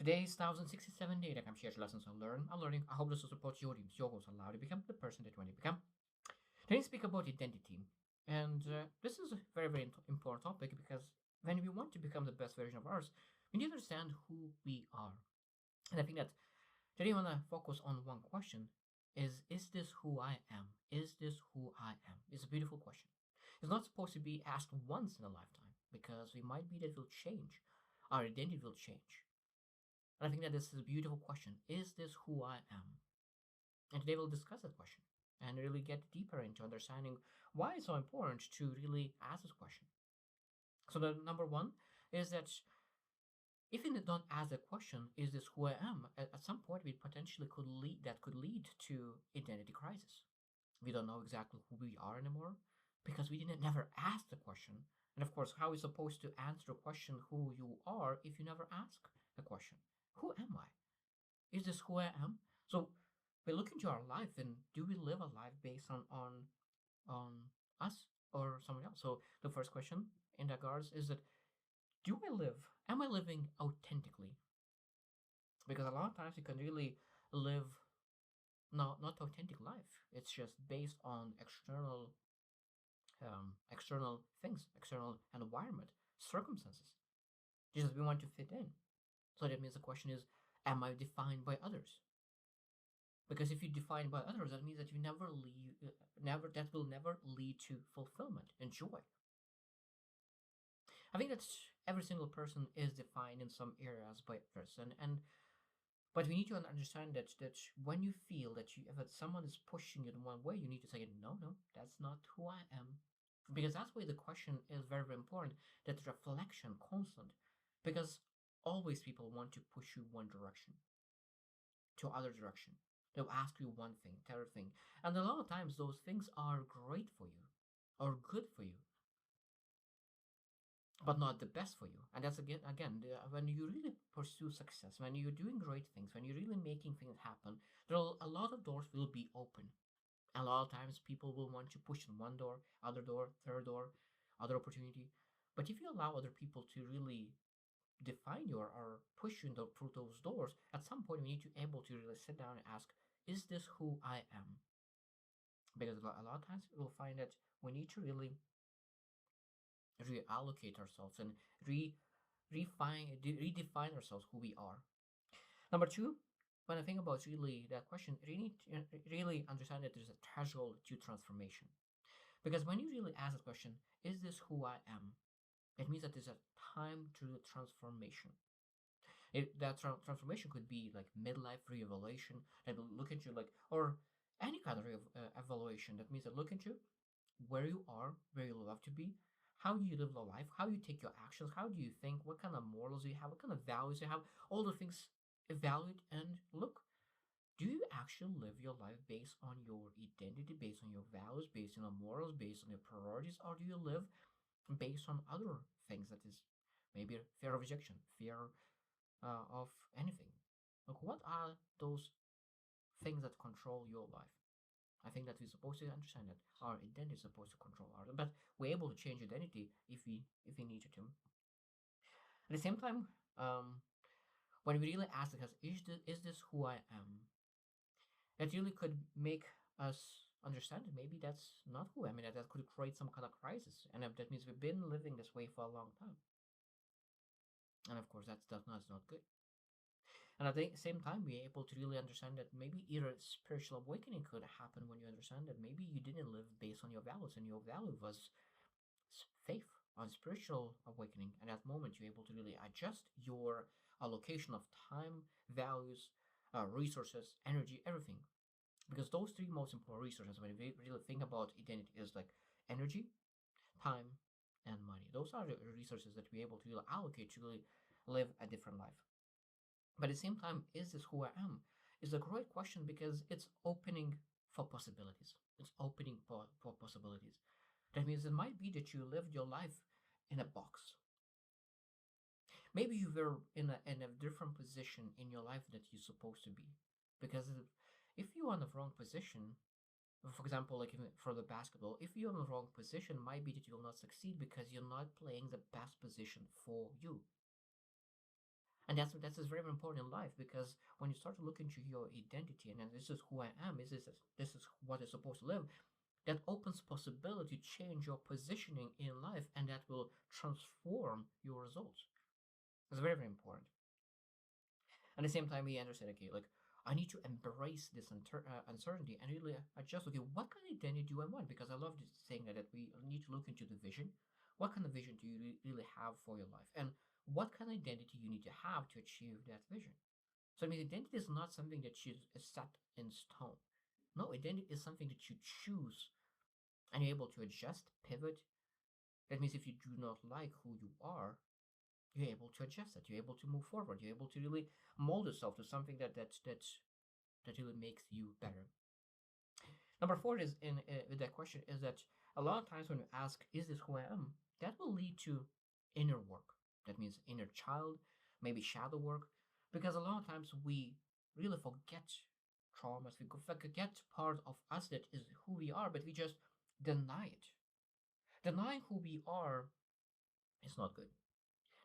Today's 1067 day that I'm sharing lessons I learn. I'm learning. I hope this will support your dreams. Your goals allow you to become the person that you want to become. Today, we speak about identity, and this is a very, very important topic because when we want to become the best version of ours, we need to understand who we are. And I think that today, I want to focus on one question: Is this who I am? Is this who I am? It's a beautiful question. It's not supposed to be asked once in a lifetime because we might be that will change. Our identity will change. And I think that this is a beautiful question. Is this who I am? And today we'll discuss that question and really get deeper into understanding why it's so important to really ask this question. So the number one is that if we don't ask the question, is this who I am? At some point we potentially could lead to identity crisis. We don't know exactly who we are anymore because we didn't never ask the question. And of course, how are we supposed to answer a question who you are if you never ask the question? Who am I? Is this who I am? So we look into our life and do we live a life based on us or someone else? So the first question in that regards is that do I live? Am I living authentically? Because a lot of times you can really live not authentic life. It's just based on external things, external environment, circumstances. Just we want to fit in. So that means the question is, am I defined by others? Because if you define by others, that means that you never leave, never that will never lead to fulfillment and joy. I think that every single person is defined in some areas by others, and but we need to understand that when you feel that you if someone is pushing you in one way, you need to say no, no, that's not who I am, because that's why the question is very, very important. That reflection, constant, because always people want to push you one direction to other direction. They'll ask you one thing, third thing. And a lot of times those things are great for you or good for you, but not the best for you. And that's when you really pursue success, when you're doing great things, when you're really making things happen, a lot of doors will be open. A lot of times people will want to push in one door, other door, third door, other opportunity. But if you allow other people to really define you or push you through those doors, at some point we need to able to really sit down and ask, is this who I am? Because a lot of times we'll find that we need to really reallocate ourselves and redefine ourselves who we are. Number two, when I think about really that question, you need to really understand that there's a threshold to transformation. Because when you really ask the question, is this who I am? It means that there's a time to transformation. Transformation could be like midlife re-evaluation and look into like or any kind of evaluation. That means that look into where you are, where you love to be, how you live the life, how you take your actions, how do you think, what kind of morals you have, what kind of values you have, all the things evaluate and look. Do you actually live your life based on your identity, based on your values, based on your morals, based on your priorities, or do you live based on other things that is maybe fear of rejection, fear of anything? Like, what are those things that control your life? I think that we're supposed to understand that our identity is supposed to control ours, but we're able to change identity if we needed to. At the same time, when we really ask ourselves, is this who I am? That really could make us understand that maybe that's not who I am, and that could create some kind of crisis, and that means we've been living this way for a long time. And of course, that's not good. And at the same time, we're able to really understand that maybe either spiritual awakening could happen when you understand that maybe you didn't live based on your values, and your value was faith on spiritual awakening. And at that moment, you're able to really adjust your allocation of time, values, resources, energy, everything. Because those three most important resources, when we really think about identity, is like energy, time, and money. Those are the resources that we're able to really allocate to really live a different life. But at the same time, is this who I am? Is a great question because it's opening for possibilities. It's opening for possibilities. That means it might be that you lived your life in a box. Maybe you were in a different position in your life that you're supposed to be. Because if you're in the wrong position, For example, like for the basketball, if you're in the wrong position, might be that you will not succeed because you're not playing the best position for you. And that's is very important in life, because when you start to look into your identity and then this is who I am, this is what I'm supposed to live, that opens possibility to change your positioning in life, and that will transform your results. It's very, very important. At the same time, we understand, okay, like I need to embrace this uncertainty and really adjust. Okay, what kind of identity do I want? Because I love this saying that we need to look into the vision. What kind of vision do you really have for your life, and what kind of identity you need to have to achieve that vision? So, I mean, identity is not something that is set in stone. No, identity is something that you choose, and you're able to adjust, pivot. That means if you do not like who you are, you're able to adjust it. You're able to move forward. You're able to really mold yourself to something that really makes you better. Number four is in with that question is that a lot of times when you ask, "Is this who I am?" that will lead to inner work. That means inner child, maybe shadow work, because a lot of times we really forget traumas. We forget part of us that is who we are, but we just deny it. Denying who we are is not good.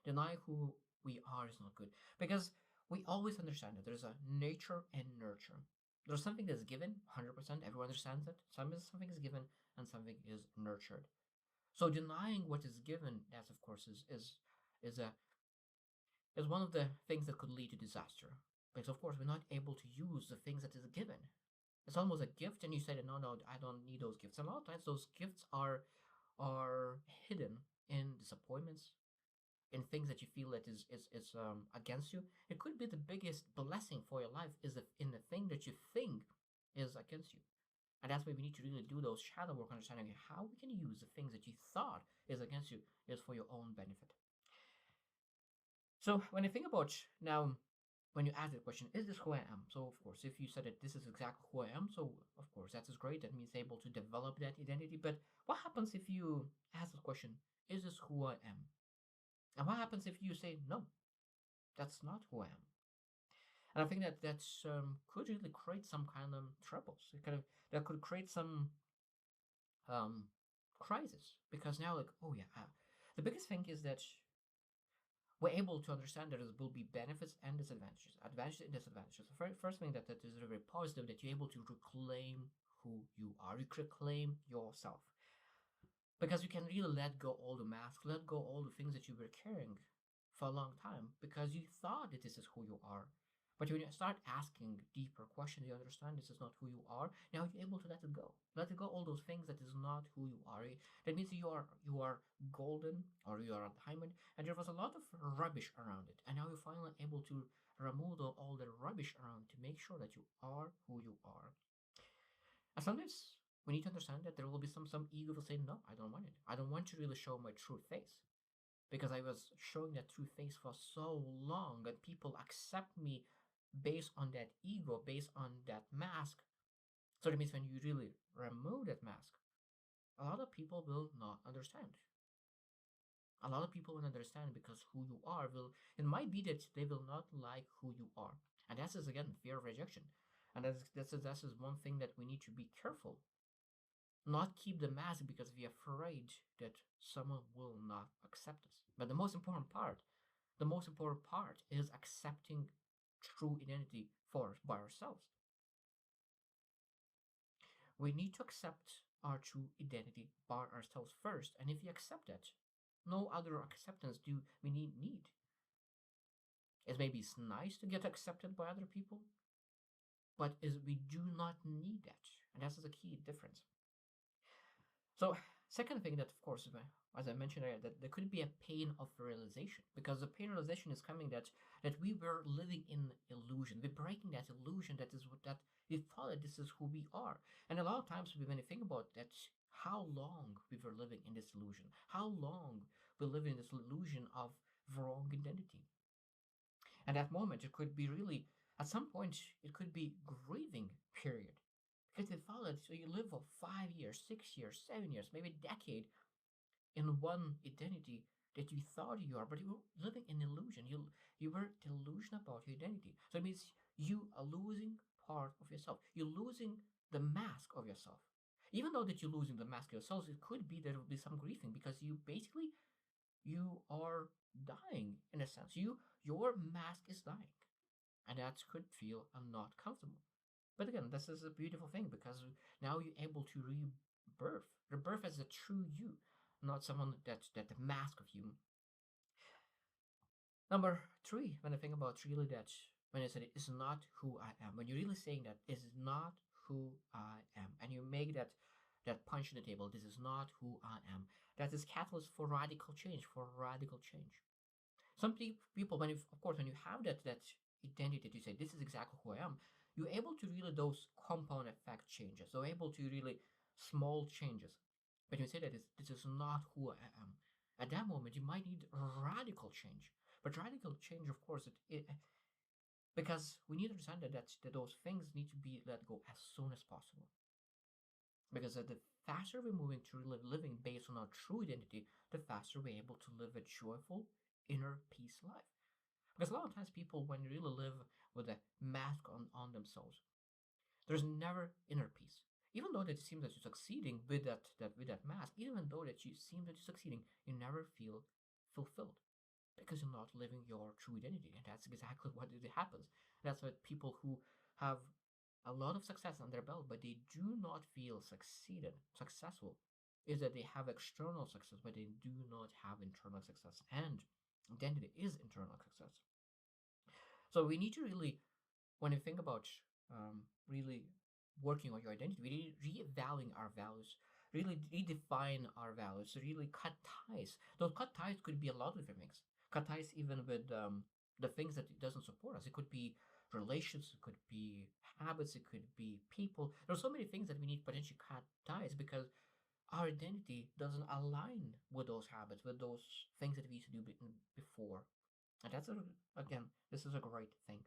Denying who we are is not good, because we always understand that there's a nature and nurture. There's something that's given 100%, everyone understands it. Something is given and something is nurtured. So denying what is given, as of course is a is one of the things that could lead to disaster, because of course we're not able to use the things that is given. It's almost a gift, and you say that no, no, I don't need those gifts. And a lot of times those gifts are hidden in disappointments, in things that you feel that is against you. It could be the biggest blessing for your life is in the thing that you think is against you. And that's why we need to really do those shadow work, understanding how we can use the things that you thought is against you is for your own benefit. So when you think about now, when you ask the question, is this who I am? So of course, if you said that this is exactly who I am, so of course that is great. That means able to develop that identity. But what happens if you ask the question, is this who I am? And what happens if you say, no, that's not who I am? And I think that could really create some kind of troubles. It kind of that could create some um, crisis, because now, like, oh yeah, the biggest thing is that we're able to understand that there will be benefits and disadvantages, advantages and disadvantages. The first thing that is very positive, that you're able to reclaim who you are, you reclaim yourself, because you can really let go all the masks, let go all the things that you were carrying for a long time because you thought that this is who you are. But when you start asking deeper questions, you understand this is not who you are. Now you're able to let it go. Let it go all those things that is not who you are. That means you are golden, or you are a diamond, and there was a lot of rubbish around it. And now you're finally able to remove all the rubbish around to make sure that you are who you are. And sometimes we need to understand that there will be some ego will say, no, I don't want it. I don't want to really show my true face, because I was showing that true face for so long and people accept me based on that ego, based on that mask. So that means when you really remove that mask, a lot of people will not understand. A lot of people will understand, because who you are will, it might be that they will not like who you are. And that is again fear of rejection. And that's one thing that we need to be careful. Not keep the mask because we're afraid that someone will not accept us. But the most important part is accepting true identity for by ourselves. We need to accept our true identity by ourselves first. And if we accept that, no other acceptance do we need. It's maybe it's nice to get accepted by other people, but is we do not need that. And that's the key difference. So, second thing that, of course, as I mentioned earlier, that there could be a pain of realization, because the pain of realization is coming that we were living in illusion. We're breaking that illusion that is what that we thought that this is who we are. And a lot of times, when you think about that, how long we were living in this illusion, how long we live in this illusion of wrong identity. And that moment, it could be really, at some point, it could be grieving period, because they thought that, so you live for 5 years, 6 years, 7 years, maybe a decade in one identity that you thought you are, but you were living in illusion. You were delusional about your identity. So it means you are losing part of yourself. You're losing the mask of yourself. Even though that you're losing the mask of yourself, it could be there will be some grieving because you basically you are dying in a sense. Your mask is dying, and that could feel not comfortable. But again, this is a beautiful thing because now you're able to rebirth as a true you, not someone that the mask of you. Number three, when I think about really that, when I said it is not who I am, when you're really saying that this is not who I am, and you make that punch in the table, this is not who I am. That is catalyst for radical change, for radical change. Some people, when you, of course, when you have that identity that you say this is exactly who I am, you're able to really those compound effect changes. So able to really small changes. But you say that this is not who I am. At that moment, you might need radical change. But radical change, of course, because we need to understand that those things need to be let go as soon as possible. Because the faster we're moving to living based on our true identity, the faster we're able to live a joyful inner peace life. Because a lot of times people, when you really live with a mask on themselves, there's never inner peace. Even though that it seems that you're succeeding with that mask, even though that you seem that you're succeeding, you never feel fulfilled because you're not living your true identity, and that's exactly what it happens. That's what people who have a lot of success on their belt, but they do not feel successful, is that they have external success, but they do not have internal success. And identity is internal success. So we need to really, when you think about really working on your identity, really re-evaluating our values, really redefine our values, really cut ties. Those cut ties could be a lot of different things. Cut ties even with the things that it doesn't support us. It could be relations, it could be habits, it could be people. There are so many things that we need to potentially cut ties because our identity doesn't align with those habits, with those things that we used to do before. And that's again, this is a great thing.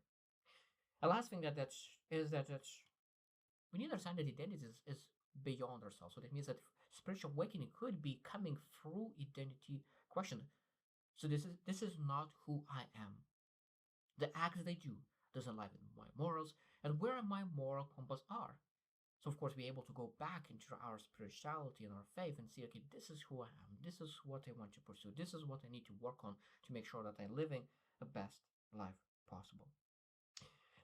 The last thing that we need to understand that identity is beyond ourselves. So that means that spiritual awakening could be coming through identity question. So this is not who I am. The acts that I do doesn't align with my morals and where my moral compass are. So of course we're able to go back into our spirituality and our faith and see, okay, this is who I am. This is what I want to pursue. This is what I need to work on to make sure that I'm living the best life possible.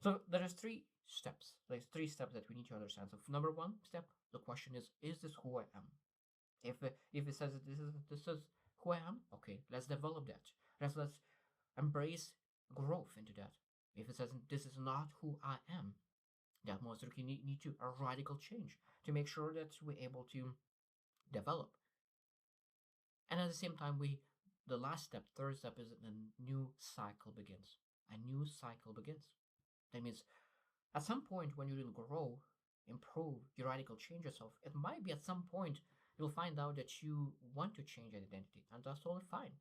So there is three steps. There's three steps that we need to understand. So number one step, the question is this who I am? If it says that this is who I am, okay, let's develop that. Let's embrace growth into that. If it says this is not who I am, that most likely need to a radical change to make sure that we're able to develop. And at the same time, the last step, third step, is a new cycle begins. A new cycle begins. That means at some point when you will grow, improve, you radical change yourself, it might be at some point you'll find out that you want to change your identity, and that's totally fine.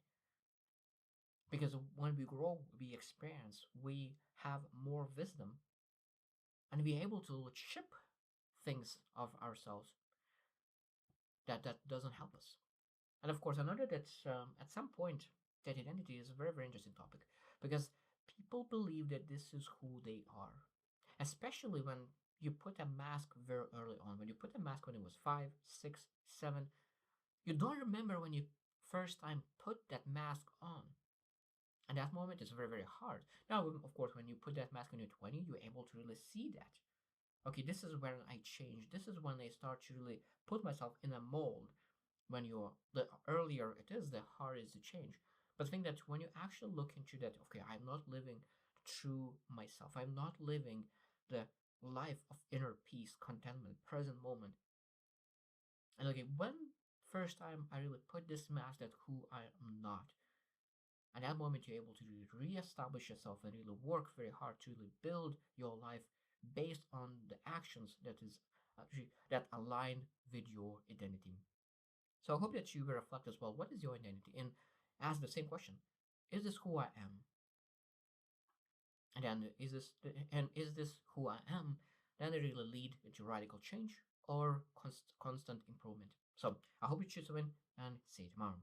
Because when we grow, we experience, we have more wisdom, and we're able to chip things of ourselves that doesn't help us. And of course, another that at some point that identity is a very very interesting topic because people believe that this is who they are, especially when you put a mask very early on. When you put a mask when it was 5, 6, 7, you don't remember when you first time put that mask on. And that moment is very, very hard. Now, of course, when you put that mask when you're 20, you're able to really see that. Okay, this is when I change. This is when I start to really put myself in a mold. When you're the earlier it is, the harder it is to change. But I think that when you actually look into that, okay, I'm not living true myself. I'm not living the life of inner peace, contentment, present moment. And okay, when first time I really put this mask that who I am not, and that moment you're able to re-establish yourself and really work very hard to really build your life based on the actions that align with your identity. So I hope that you will reflect as well. What is your identity? And ask the same question: is this who I am? And then is this who I am? Then it really lead to radical change or constant improvement. So I hope you choose to win and see you tomorrow.